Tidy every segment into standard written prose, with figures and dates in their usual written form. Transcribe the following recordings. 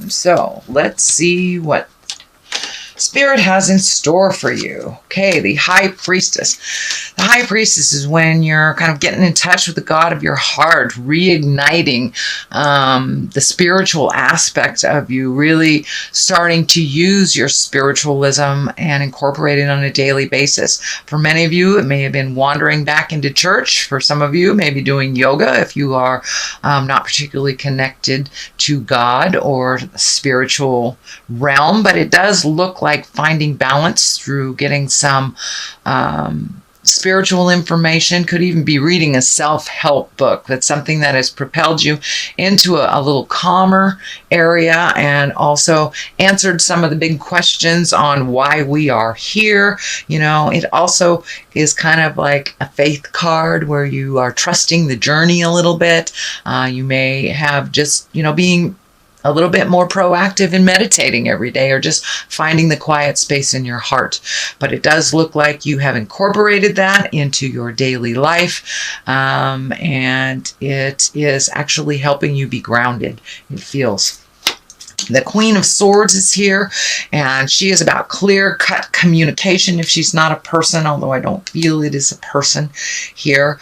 So let's see what Spirit has in store for you. Okay, the High Priestess. The High Priestess is when you're kind of getting in touch with the God of your heart, reigniting the spiritual aspect of you, really starting to use your spiritualism and incorporate it on a daily basis. For many of you, it may have been wandering back into church. For some of you, maybe doing yoga if you are not particularly connected to God or spiritual realm, but it does look like finding balance through getting some spiritual information. Could even be reading a self-help book. That's something that has propelled you into a little calmer area and also answered some of the big questions on why we are here. You know, it also is kind of like a faith card where you are trusting the journey a little bit. You may have just, being a little bit more proactive in meditating every day or just finding the quiet space in your heart. But it does look like you have incorporated that into your daily life, and it is actually helping you be grounded, it feels. The Queen of Swords is here, and she is about clear-cut communication if she's not a person, although I don't feel it is a person here.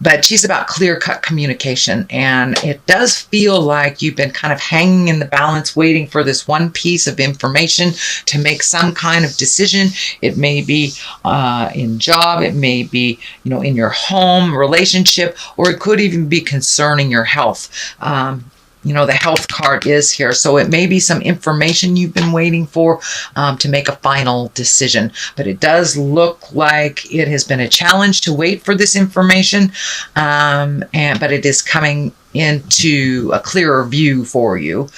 But she's about clear-cut communication, and it does feel like you've been kind of hanging in the balance, waiting for this one piece of information to make some kind of decision. It may be in job, it may be, in your home, relationship, or it could even be concerning your health. The health card is here. So it may be some information you've been waiting for to make a final decision. But it does look like it has been a challenge to wait for this information. But it is coming into a clearer view for you.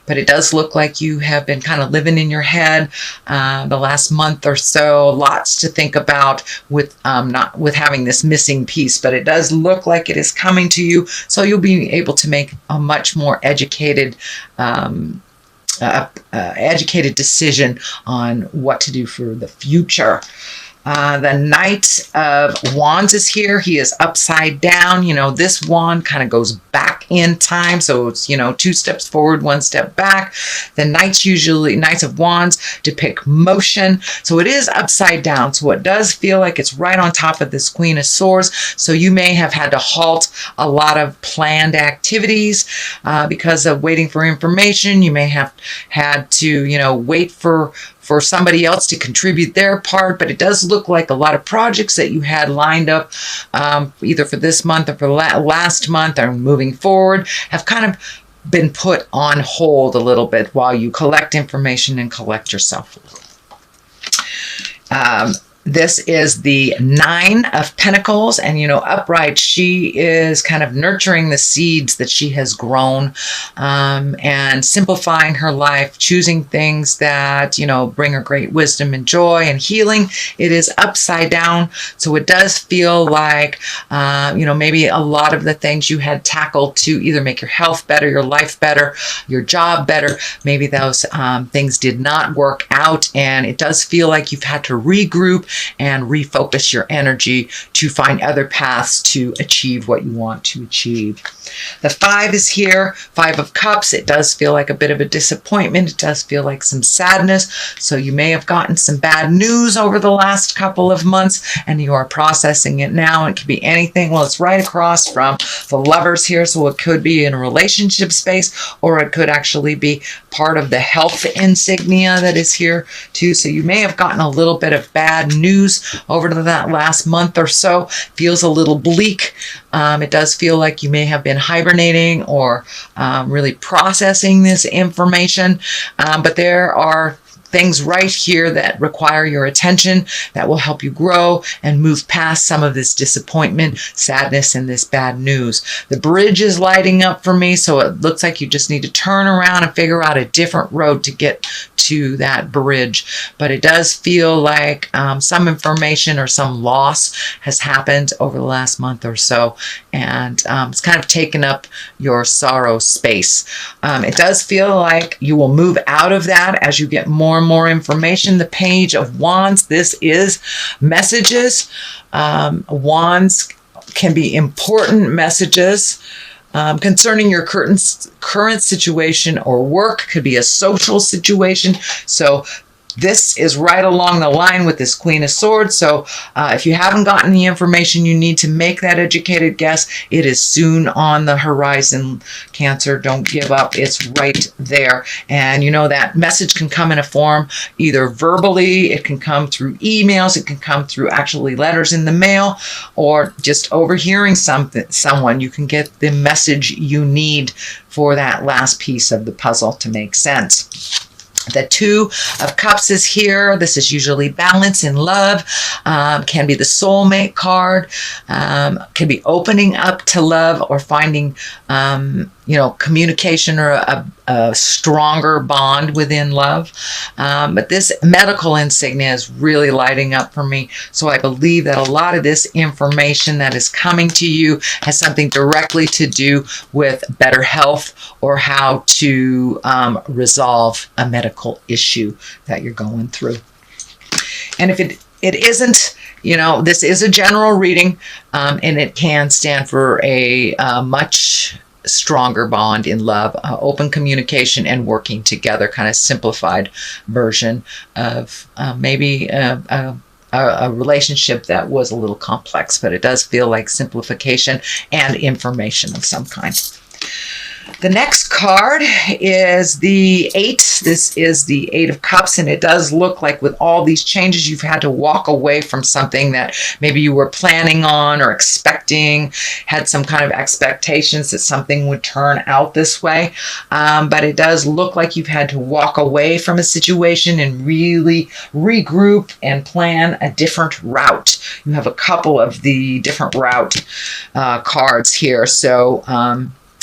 But it does look like you have been kind of living in your head the last month or so. Lots to think about with not with having this missing piece. But it does look like it is coming to you, so you'll be able to make a much more educated decision on what to do for the future. The Knight of Wands is here. He is upside down. This wand kind of goes back in time. So it's, 2 steps forward, 1 step back. The Knights of Wands depict motion. So it is upside down. So it does feel like it's right on top of this Queen of Swords. So you may have had to halt a lot of planned activities because of waiting for information. You may have had to, wait for somebody else to contribute their part, but it does look like a lot of projects that you had lined up either for this month or for last month or moving forward have kind of been put on hold a little bit while you collect information and collect yourself. This is the 9 of Pentacles, and upright, she is kind of nurturing the seeds that she has grown and simplifying her life, choosing things that bring her great wisdom and joy and healing. It is upside down, so it does feel like maybe a lot of the things you had tackled to either make your health better, your life better, your job better, maybe those things did not work out, and it does feel like you've had to regroup and refocus your energy to find other paths to achieve what you want to achieve. The 5 is here, 5 of Cups. It does feel like a bit of a disappointment. It does feel like some sadness. So you may have gotten some bad news over the last couple of months and you are processing it now. It could be anything. Well, it's right across from the Lovers here. So it could be in a relationship space, or it could actually be part of the health insignia that is here too. So you may have gotten a little bit of bad news over that last month or so. Feels a little bleak. It does feel like you may have been hibernating or really processing this information. But there are things right here that require your attention that will help you grow and move past some of this disappointment, sadness, and this bad news. The bridge is lighting up for me, so it looks like you just need to turn around and figure out a different road to get to that bridge. But it does feel like some information or some loss has happened over the last month or so, and it's kind of taken up your sorrow space. It does feel like you will move out of that as you get more and more information. The Page of Wands, this is messages. Wands can be important messages. concerning your current situation or work. Could be a social situation. So this is right along the line with this Queen of Swords. So if you haven't gotten the information you need to make that educated guess, it is soon on the horizon, Cancer. Don't give up. It's right there. And you know that message can come in a form either verbally, it can come through emails, it can come through actually letters in the mail, or just overhearing someone. You can get the message you need for that last piece of the puzzle to make sense. The Two of Cups is here. This is usually balance in love. Can be the soulmate card. Can be opening up to love or finding, communication or a stronger bond within love. But this medical insignia is really lighting up for me. So I believe that a lot of this information that is coming to you has something directly to do with better health or how to resolve a medical issue that you're going through. And if it isn't, this is a general reading, and it can stand for a much stronger bond in love, open communication, and working together, kind of simplified version of maybe a relationship that was a little complex, but it does feel like simplification and information of some kind. The next card is the 8. This is the 8 of Cups, and it does look like with all these changes, you've had to walk away from something that maybe you were planning on or expecting, had some kind of expectations that something would turn out this way. But it does look like you've had to walk away from a situation and really regroup and plan a different route. You have a couple of the different route cards here. So,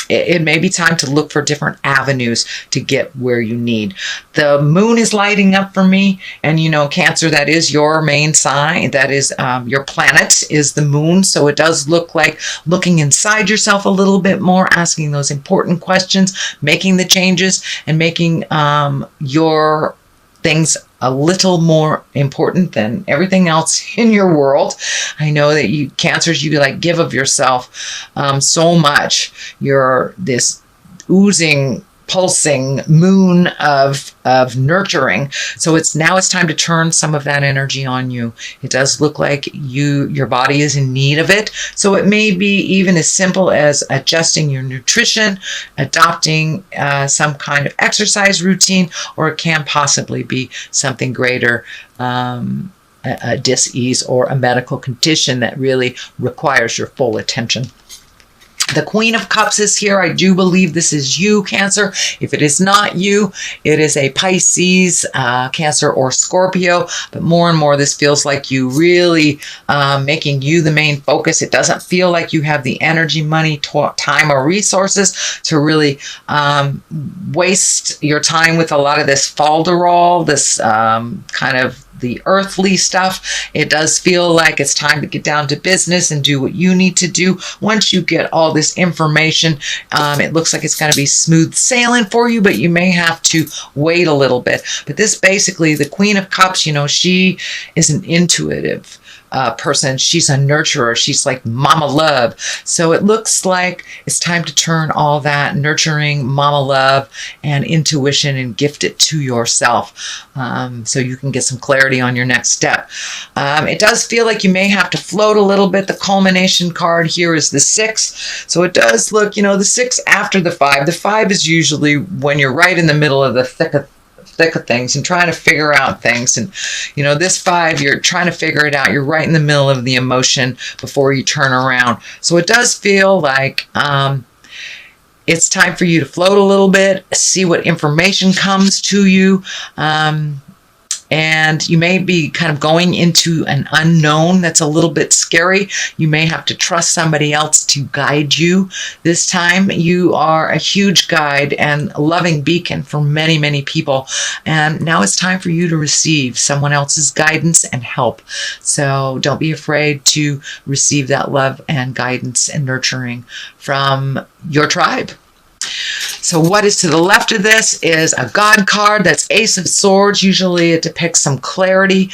it may be time to look for different avenues to get where you need. The moon is lighting up for me, and Cancer, that is your main sign. That is your planet is the moon. So it does look like looking inside yourself a little bit more, asking those important questions, making the changes, and making your things a little more important than everything else in your world. I know that you Cancers, you give of yourself so much. You're this oozing, pulsing moon of nurturing. So it's time to turn some of that energy on you. It does look like your body is in need of it. So it may be even as simple as adjusting your nutrition, adopting some kind of exercise routine, or it can possibly be something greater, a dis-ease or a medical condition that really requires your full attention. The Queen of Cups is here. I do believe this is you, Cancer. If it is not you, it is a Pisces, Cancer, or Scorpio. But more and more, this feels like you really making you the main focus. It doesn't feel like you have the energy, money, time, or resources to really waste your time with a lot of this falderall, this kind of the earthly stuff. It does feel like it's time to get down to business and do what you need to do. Once you get all this information, it looks like it's going to be smooth sailing for you, but you may have to wait a little bit. But this basically, the Queen of Cups, she is an intuitive person. She's a nurturer. She's like mama love. So it looks like it's time to turn all that nurturing mama love and intuition and gift it to yourself, so you can get some clarity on your next step. It does feel like you may have to float a little bit. The culmination card here is the 6. So it does look, the 6 after the 5. The 5 is usually when you're right in the middle of the thick of things and trying to figure out things. And, this 5, you're trying to figure it out. You're right in the middle of the emotion before you turn around. So it does feel like it's time for you to float a little bit, see what information comes to you. And you may be kind of going into an unknown that's a little bit scary. You may have to trust somebody else to guide you. This time, you are a huge guide and a loving beacon for many, many people. And now it's time for you to receive someone else's guidance and help. So don't be afraid to receive that love and guidance and nurturing from your tribe. So what is to the left of this is a God card. That's Ace of Swords. Usually it depicts some clarity,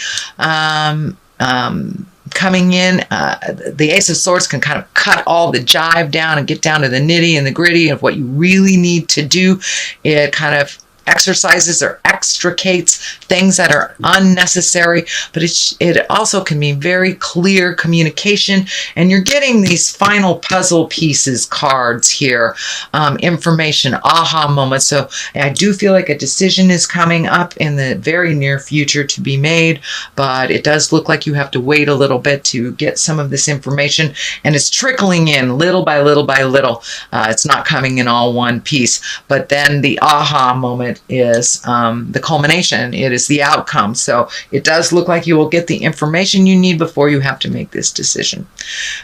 coming in. The Ace of Swords can kind of cut all the jive down and get down to the nitty and the gritty of what you really need to do. It kind of exercises or extricates things that are unnecessary, but it also can be very clear communication, and you're getting these final puzzle pieces cards here, information, aha moments. So I do feel like a decision is coming up in the very near future to be made, but it does look like you have to wait a little bit to get some of this information, and it's trickling in little by little by little. It's not coming in all one piece, but then the aha moment is the culmination. It is the outcome. So it does look like you will get the information you need before you have to make this decision.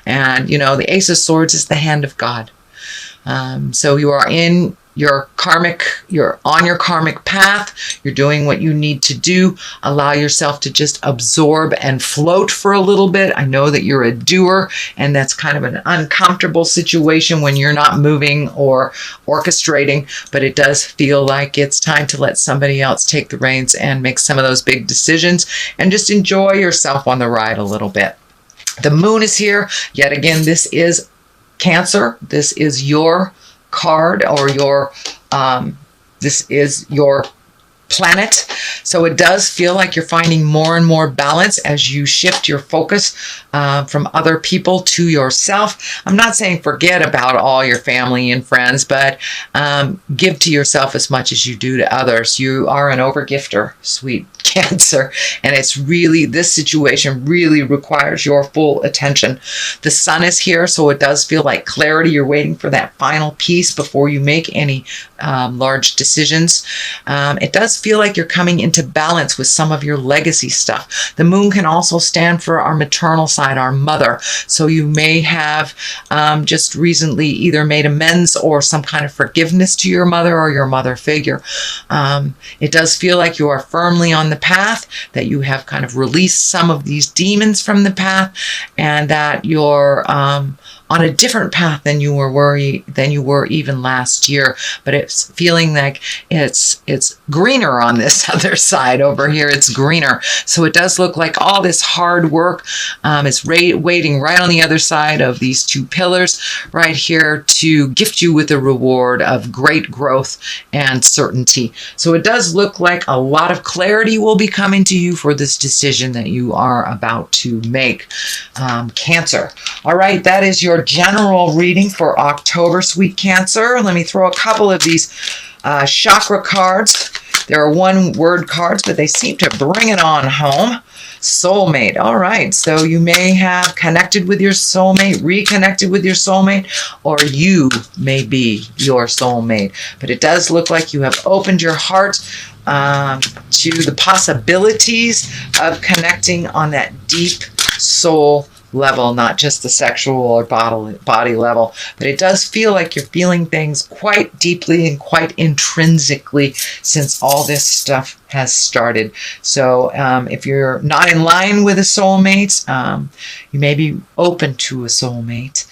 And, you know, the Ace of Swords is the hand of God. So you are in you're on your karmic path. You're doing what you need to do. Allow yourself to just absorb and float for a little bit. I know that you're a doer, and that's kind of an uncomfortable situation when you're not moving or orchestrating, but it does feel like it's time to let somebody else take the reins and make some of those big decisions and just enjoy yourself on the ride a little bit. The moon is here. Yet again, this is Cancer. This is your card, or this is your planet. So it does feel like you're finding more and more balance as you shift your focus from other people to yourself. I'm not saying forget about all your family and friends, but give to yourself as much as you do to others. You are an overgifter, sweet Cancer, and it's really, this situation really requires your full attention. The sun is here, so it does feel like clarity. You're waiting for that final piece before you make any large decisions. It does feel like you're coming into balance with some of your legacy stuff. The moon can also stand for our maternal side, our mother. So you may have just recently either made amends or some kind of forgiveness to your mother or your mother figure. It does feel like you are firmly on the path, that you have kind of released some of these demons from the path, and that you're on a different path than you were even last year. But it's feeling like it's greener on this other side over here. It's greener. So it does look like all this hard work is waiting right on the other side of these two pillars right here to gift you with a reward of great growth and certainty. So it does look like a lot of clarity will be coming to you for this decision that you are about to make, Cancer. All right, that is your general reading for October, sweet Cancer. Let me throw a couple of these chakra cards. They're one-word cards, but they seem to bring it on home. Soulmate. All right, so you may have connected with your soulmate, reconnected with your soulmate, or you may be your soulmate. But it does look like you have opened your heart to the possibilities of connecting on that deep soul level, not just the sexual or body level. But it does feel like you're feeling things quite deeply and quite intrinsically since all this stuff has started. So if you're not in line with a soulmate, you may be open to a soulmate,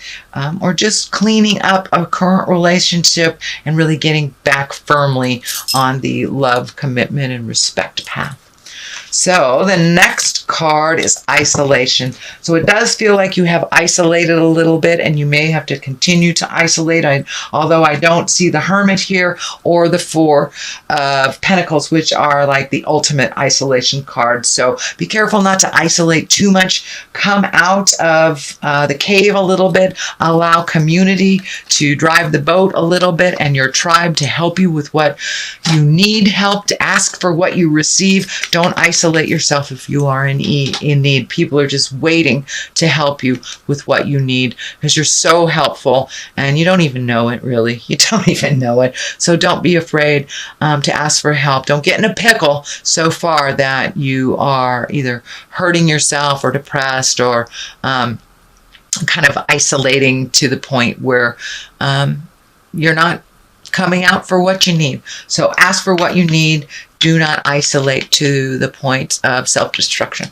or just cleaning up a current relationship and really getting back firmly on the love, commitment, and respect path. So the next card is isolation. So it does feel like you have isolated a little bit, and you may have to continue to isolate. Although I don't see the Hermit here or the Four of Pentacles, which are like the ultimate isolation cards. So be careful not to isolate too much. Come out of the cave a little bit. Allow community to drive the boat a little bit, and your tribe to help you with what you need help, to ask for what you receive. Don't isolate yourself if you are in need. People are just waiting to help you with what you need, because you're so helpful and you don't even know it, really. You don't even know it. So don't be afraid to ask for help. Don't get in a pickle so far that you are either hurting yourself or depressed or kind of isolating to the point where you're not coming out for what you need. So ask for what you need. Do not isolate to the point of self-destruction.